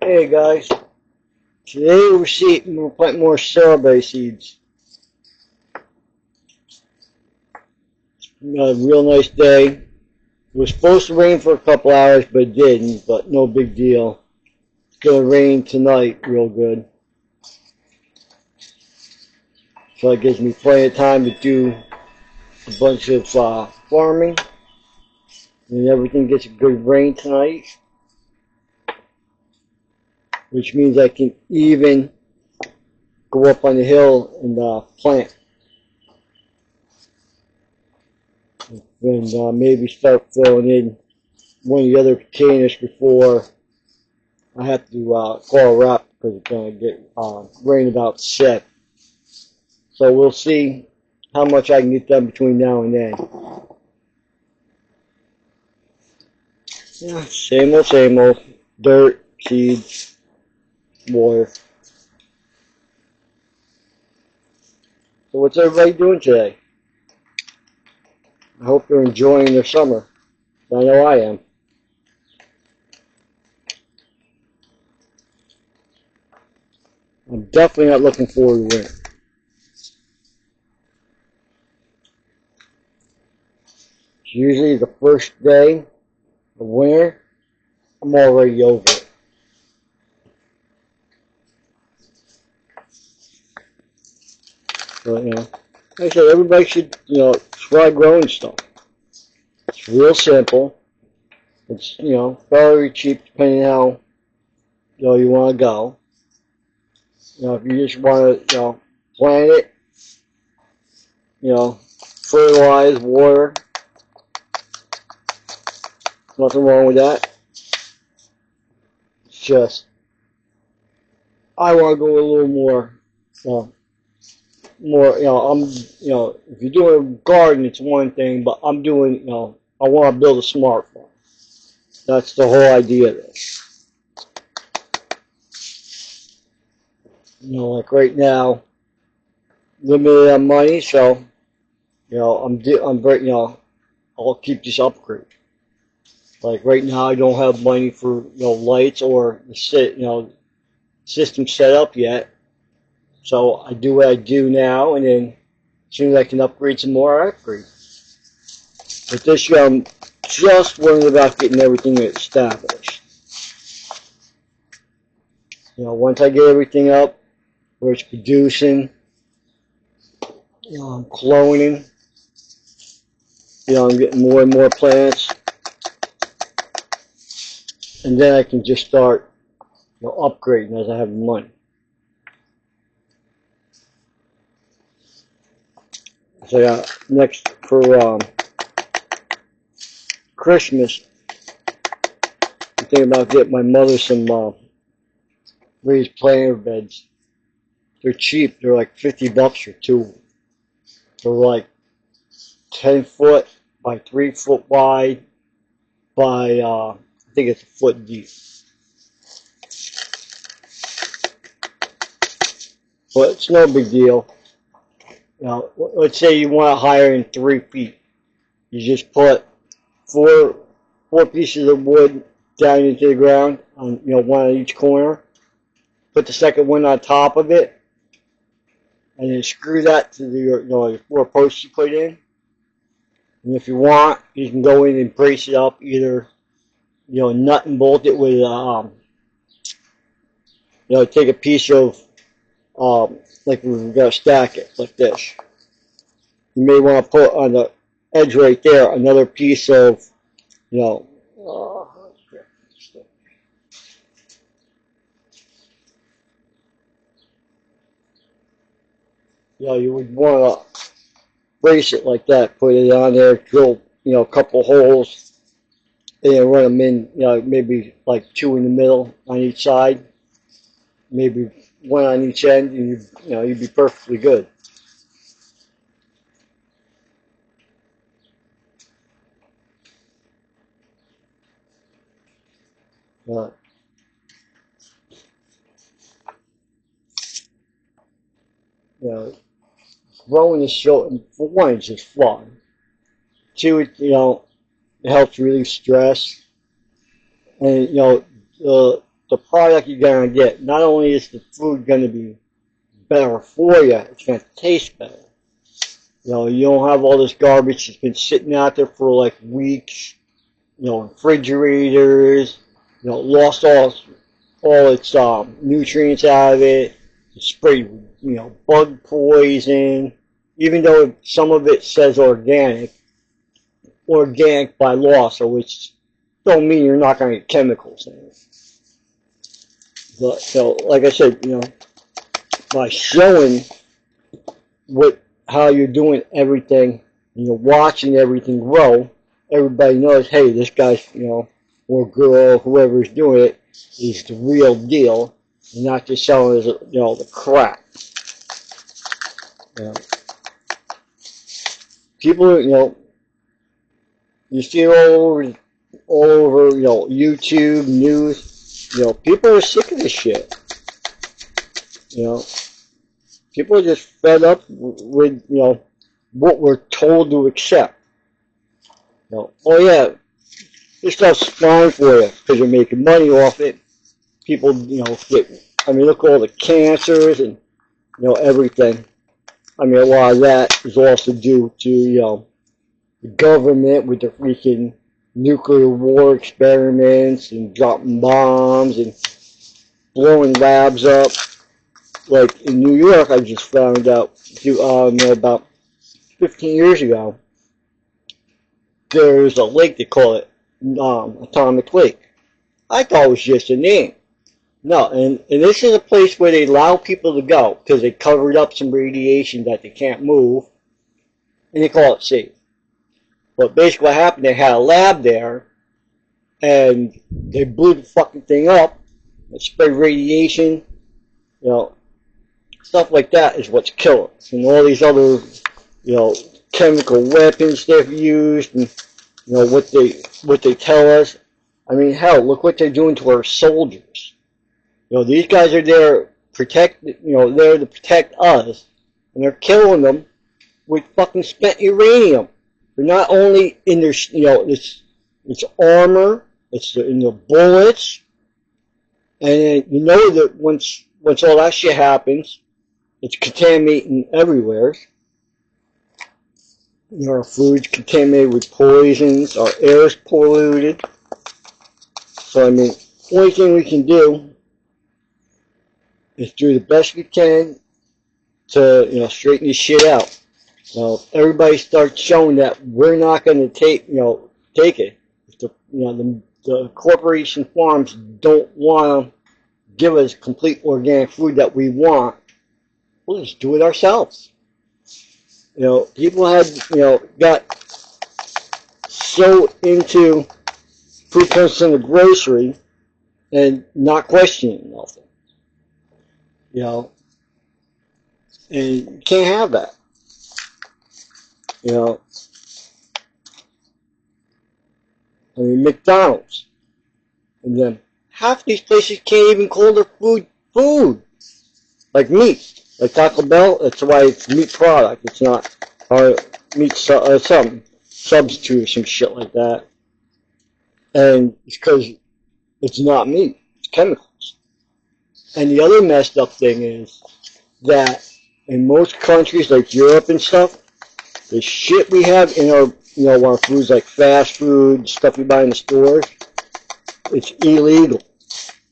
Hey guys, today we're planting more strawberry seeds. A real nice day. It was supposed to rain for a couple hours, but it didn't, but no big deal. It's going to rain tonight real good. So that gives me plenty of time to do a bunch of farming. And everything gets a good rain tonight. Which means I can even go up on the hill and plant. And maybe start filling in one of the other containers before I have to call a wrap because it's going to get rain about 7. So we'll see how much I can get done between now and then. Yeah, same old. Dirt, seeds, water. So what's everybody doing today? I hope they're enjoying their summer. I know I am. I'm definitely not looking forward to winter. It's usually the first day of winter, I'm already over it. But, like I said, everybody should, try growing stuff. It's real simple. It's, fairly cheap depending on how, you want to go. If you just want to, plant it, fertilize, water, nothing wrong with that. It's just, I want to go a little more, if you're doing a garden, it's one thing, but I'm doing, I want to build a smart farm. That's the whole idea of this. Like right now, limited on money, so, I'll keep this upgrade. Like right now, I don't have money for, lights or the system set up yet. So I do what I do now, and then as soon as I can upgrade some more, I upgrade. But this year, I'm just worrying about getting everything established. Once I get everything up, where it's producing, I'm cloning, I'm getting more and more plants, and then I can just start, upgrading as I have money. So next for Christmas, I'm thinking about getting my mother some raised planter beds. They're cheap. They're like $50 for 2. They're like 10 foot by 3 foot wide by I think it's a foot deep. But it's no big deal. Let's say you want to hire in 3 feet. You just put four pieces of wood down into the ground, on one on each corner. Put the second one on top of it, and then screw that to the 4 posts you put in. And if you want, you can go in and brace it up, either nut and bolt it with take a piece of like we're gonna stack it like this. You may want to put on the edge right there another piece of you would want to brace it like that, put it on there, drill a couple holes, and then run them in, maybe like 2 in the middle on each side, maybe 1 on each end, and you'd be perfectly good. Growing is short. For one, it's just fun. 2, it helps relieve stress, and the product you're gonna get. Not only is the food gonna be better for you, it's gonna taste better. You know, you don't have all this garbage that's been sitting out there for like weeks. You know, refrigerators. You know, lost all its nutrients out of it. It's sprayed with, you know, bug poison. Even though some of it says organic by law, so which don't mean you're not going to get chemicals in it. But so, like I said, you know, by showing how you're doing everything, you know, watching everything grow, everybody knows, hey, this guy's, you know, or girl, whoever's doing it, is the real deal, and not just selling, you know, the crap. You know, people, you know, you see it all over, you know, YouTube, news. You know, people are sick of this shit. You know, people are just fed up with, you know, what we're told to accept. You know, oh yeah, this stuff's fine for you because you're making money off it. People, you know, I mean, look at all the cancers and, you know, everything. I mean, a lot of that is also due to, you know, the government with the freaking nuclear war experiments and dropping bombs and blowing labs up. Like in New York, I just found out, you know, about 15 years ago, there's a lake, they call it Atomic Lake. I thought it was just a name. No, and this is a place where they allow people to go because they covered up some radiation that they can't move, and they call it safe. But basically what happened, they had a lab there, and they blew the fucking thing up, and sprayed radiation, you know, stuff like that is what's killing us. And all these other, you know, chemical weapons they've used, and, you know, what they tell us. I mean, hell, look what they're doing to our soldiers. You know, these guys are there there to protect us, and they're killing them with fucking spent uranium. They're not only in their, you know, it's armor, it's in their bullets, and you know that once all that shit happens, it's contaminating everywhere. You know, our food's contaminated with poisons, our air's polluted. So I mean, the only thing we can do is do the best we can to, you know, straighten this shit out. Well, everybody starts showing that we're not going to take it. If the corporation farms don't want to give us complete organic food that we want, we'll just do it ourselves. You know, people got so into food comes from the grocery and not questioning nothing. You know, and you can't have that. You know, I mean, McDonald's, and then half these places can't even call their food. Like meat, like Taco Bell, that's why it's meat product. It's not meat some substitute or some shit like that. And it's because it's not meat, it's chemicals. And the other messed up thing is that in most countries like Europe and stuff, the shit we have in our foods like fast food, stuff we buy in the stores, it's illegal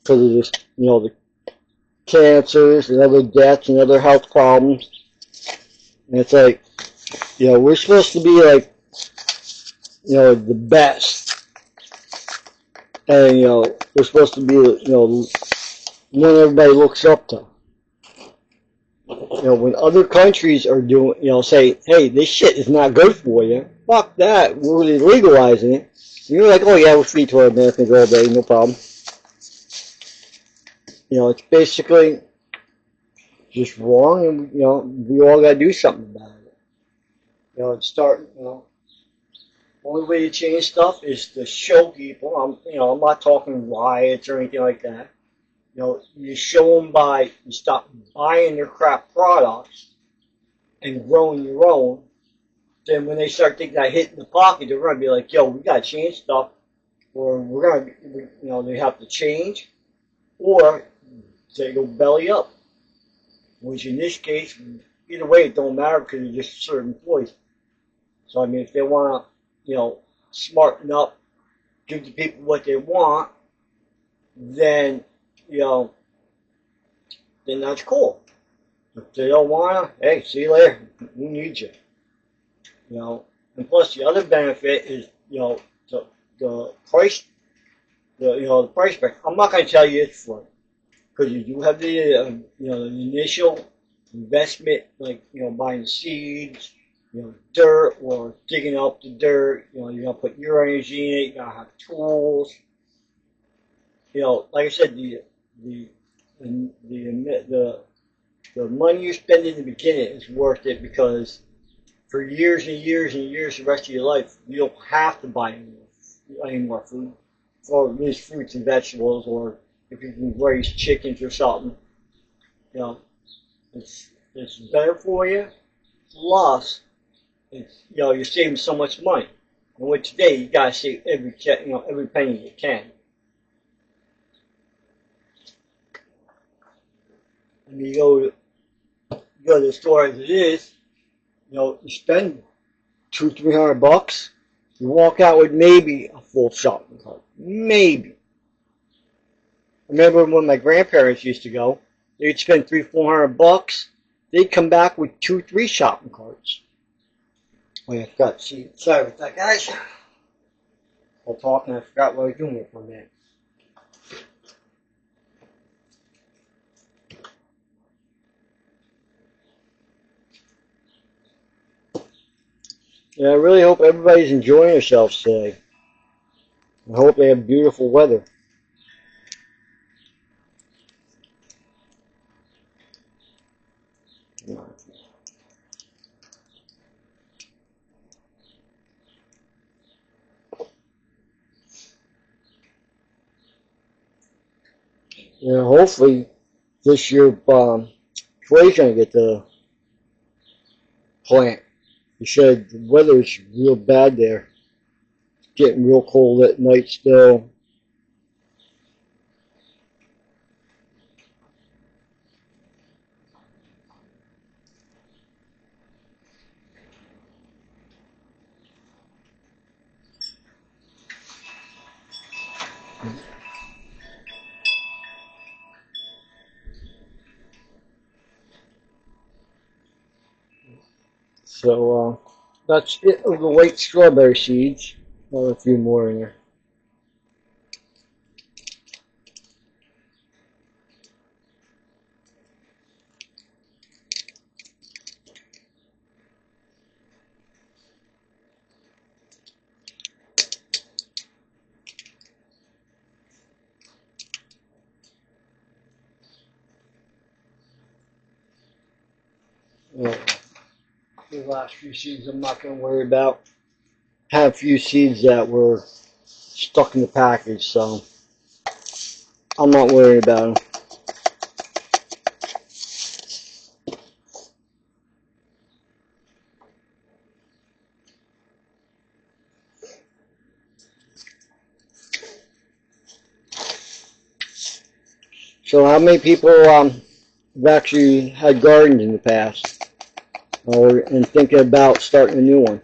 because of this, the cancers and other deaths and other health problems. And it's like, we're supposed to be like, the best. And, we're supposed to be, one everybody looks up to. When other countries are doing, say, hey, this shit is not good for you, fuck that, we're legalizing it. And you're like, oh yeah, we'll feed to our Americans all day, no problem. It's basically just wrong, and, we all gotta do something about it. Only way to change stuff is to show people. I'm not talking riots or anything like that. You show them you stop buying their crap products and growing your own. Then when they start taking that hit in the pocket, they're going to be like, yo, we got to change stuff, or they have to change. or they go belly up, which in this case, either way, it don't matter because they're just certain employees. So I mean, if they want to, smarten up, give the people what they want, then, then that's cool. If they don't want to, hey, see you later. Who needs you? And plus the other benefit is, the price, the price break. I'm not going to tell you it's for, because you do have the, the initial investment, like, buying seeds, dirt or digging up the dirt. You're gonna put your energy in it. You're gonna have tools. Like I said, the money you spend in the beginning is worth it because for years and years and years, the rest of your life, you don't have to buy any more food, or at least fruits and vegetables, or if you can raise chickens or something. It's better for you. Plus, it's, you're saving so much money. And with today, you gotta save every penny you can. I mean, you go to the store as it is, you spend $200-300. You walk out with maybe a full shopping cart. Maybe. I remember when my grandparents used to go, they'd spend $300-400. They'd come back with 2-3 shopping carts. Oh yeah, I forgot. See, sorry about that, guys. While talking, I forgot what I was doing here for a minute. Yeah, I really hope everybody's enjoying themselves today. I hope they have beautiful weather. Yeah, hopefully this year Trey's gonna get the plant. He said the weather's real bad there. It's getting real cold at night still. So that's it of the white strawberry seeds. Another few more in there. The last few seeds I'm not going to worry about. I have a few seeds that were stuck in the package, so I'm not worried about them. So how many people have actually had gardens in the past, and thinking about starting a new one?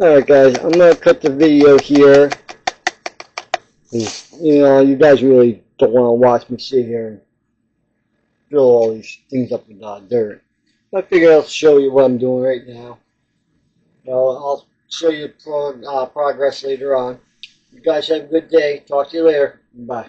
Alright guys, I'm going to cut the video here. You guys really don't want to watch me sit here and fill all these things up with dirt. I figured I'll show you what I'm doing right now. I'll show you progress later on. You guys have a good day. Talk to you later. Bye.